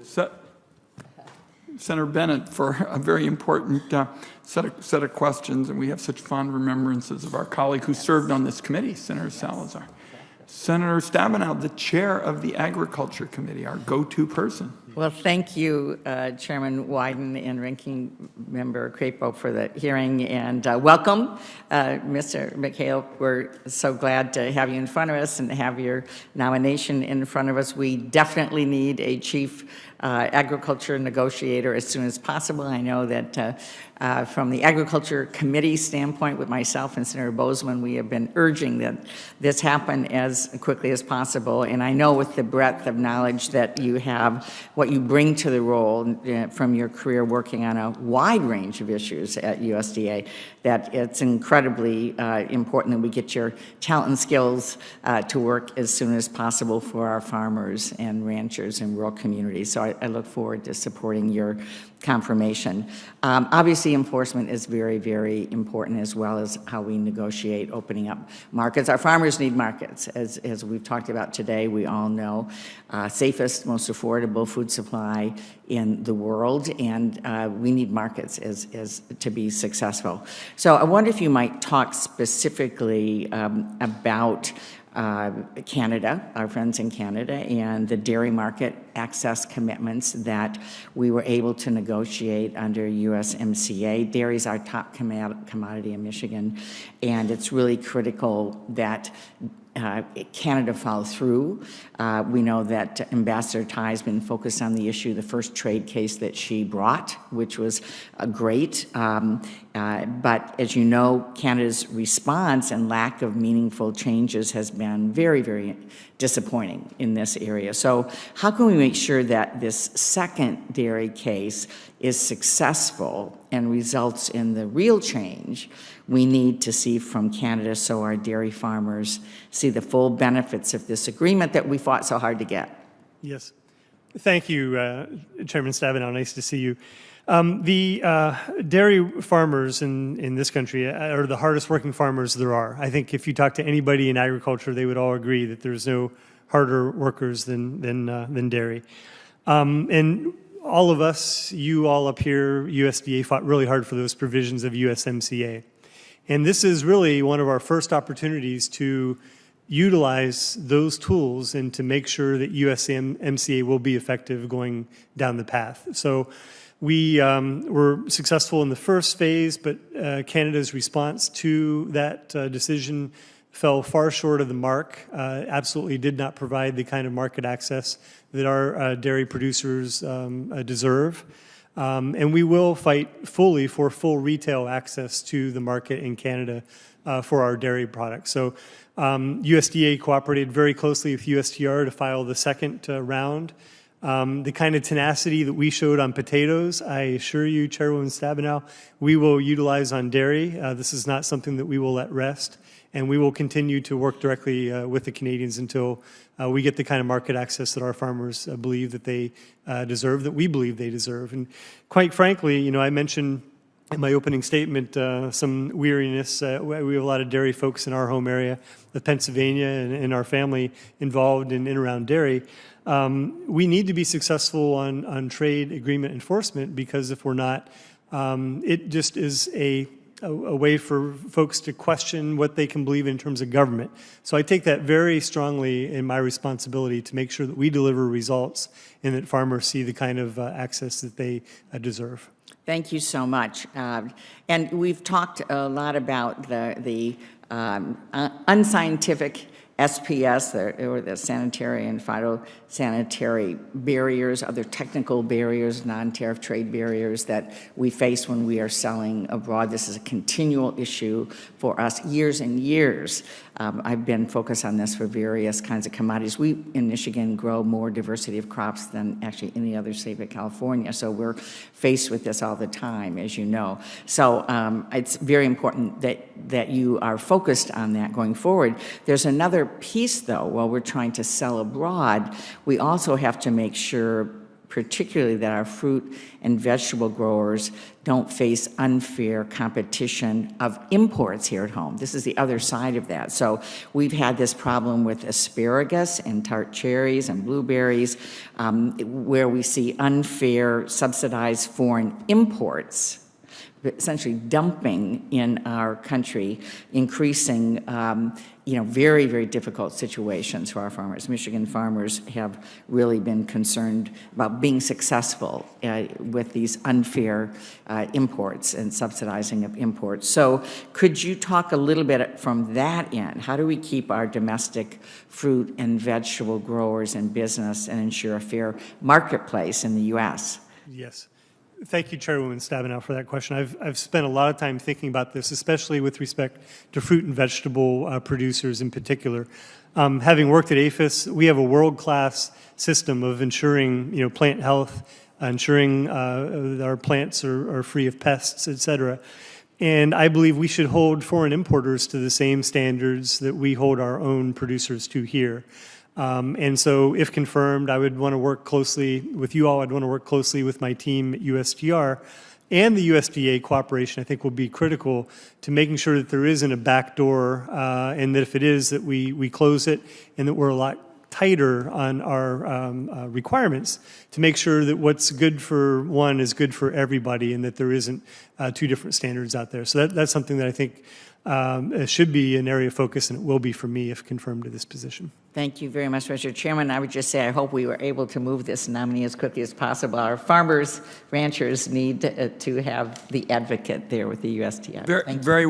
Se- Senator Bennett for a very important set of questions, and we have such fond remembrances of our colleague who served on this committee, Senator Salazar. Senator Stabenow, the chair of the Agriculture Committee, our go-to person. Well, thank you, Chairman Wyden and Ranking Member Crapo for the hearing, and welcome, Mr. McHale. We're so glad to have you in front of us and have your nomination in front of us. We definitely need a Chief Agriculture Negotiator as soon as possible. I know that from the Agriculture Committee standpoint with myself and Senator Bozeman, we have been urging that this happen as quickly as possible. And I know with the breadth of knowledge that you have, what you bring to the role from your career working on a wide range of issues at USDA, that it's incredibly important that we get your talent and skills to work as soon as possible for our farmers and ranchers in rural communities. So I look forward to supporting your confirmation. Obviously, enforcement is very, very important, as well as how we negotiate opening up markets. Our farmers need markets, as we've talked about today. We all know safest, most affordable food supply in the world, and we need markets as to be successful. So I wonder if you might talk specifically about Canada, our friends in Canada, and the dairy market access commitments that we were able to negotiate under USMCA. Dairy is our top commodity in Michigan, and it's really critical that Canada follow through. We know that Ambassador Tai has been focused on the issue, the first trade case that she brought, which was great. But as you know, Canada's response and lack of meaningful changes has been very, very disappointing in this area. So how can we make sure that this second dairy case is successful and results in the real change we need to see from Canada so our dairy farmers see the full benefits of this agreement that we fought so hard to get? Yes. Thank you, Chairman Stabenow. Nice to see you. The dairy farmers in this country are the hardest working farmers there are. I think if you talk to anybody in agriculture, they would all agree that there's no harder workers than dairy. And all of us, you all up here, USDA fought really hard for those provisions of USMCA. And this is really one of our first opportunities to utilize those tools and to make sure that USMCA will be effective going down the path. So we were successful in the first phase, but Canada's response to that decision fell far short of the mark, absolutely did not provide the kind of market access that our dairy producers deserve. And we will fight fully for full retail access to the market in Canada for our dairy products. So USDA cooperated very closely with USTR to file the second round. The kind of tenacity that we showed on potatoes, I assure you, Chairwoman Stabenow, we will utilize on dairy. This is not something that we will let rest, and we will continue to work directly with the Canadians until we get the kind of market access that our farmers believe that they deserve, that we believe they deserve. And quite frankly, you know, I mentioned in my opening statement some weariness. We have a lot of dairy folks in our home area of Pennsylvania and our family involved in and around dairy. We need to be successful on trade agreement enforcement, because if we're not, it just is a way for folks to question what they can believe in terms of government. So I take that very strongly in my responsibility to make sure that we deliver results and that farmers see the kind of access that they deserve. Thank you so much. And we've talked a lot about the unscientific SPS, or the sanitary and phytosanitary barriers, other technical barriers, non-tariff trade barriers that we face when we are selling abroad. This is a continual issue for us, years and years. I've been focused on this for various kinds of commodities. We in Michigan grow more diversity of crops than actually any other state but California, so we're faced with this all the time, as you know. So it's very important that you are focused on that going forward. There's another piece, though, while we're trying to sell abroad, we also have to make sure particularly that our fruit and vegetable growers don't face unfair competition of imports here at home. This is the other side of that. So we've had this problem with asparagus and tart cherries and blueberries, where we see unfair subsidized foreign imports, essentially dumping in our country, increasing very, very difficult situations for our farmers. Michigan farmers have really been concerned about being successful with these unfair imports and subsidizing of imports. So could you talk a little bit from that end? How do we keep our domestic fruit and vegetable growers in business and ensure a fair marketplace in the U.S.? Yes. Thank you, Chairwoman Stabenow, for that question. I've spent a lot of time thinking about this, especially with respect to fruit and vegetable producers in particular. Having worked at APHIS, we have a world-class system of ensuring, plant health, ensuring that our plants are free of pests, et cetera. And I believe we should hold foreign importers to the same standards that we hold our own producers to here. And so if confirmed, I would want to work closely with you all. I'd want to work closely with my team at USTR, and the USDA cooperation, I think, will be critical to making sure that there isn't a backdoor, and that if it is, that we close it, and that we're a lot tighter on our requirements to make sure that what's good for one is good for everybody, and that there isn't two different standards out there. So that's something that I think should be an area of focus, and it will be for me if confirmed to this position. Thank you very much, Mr. Chairman. I would just say I hope we were able to move this nominee as quickly as possible. Our farmers, ranchers need to have the advocate there with the USTR. Very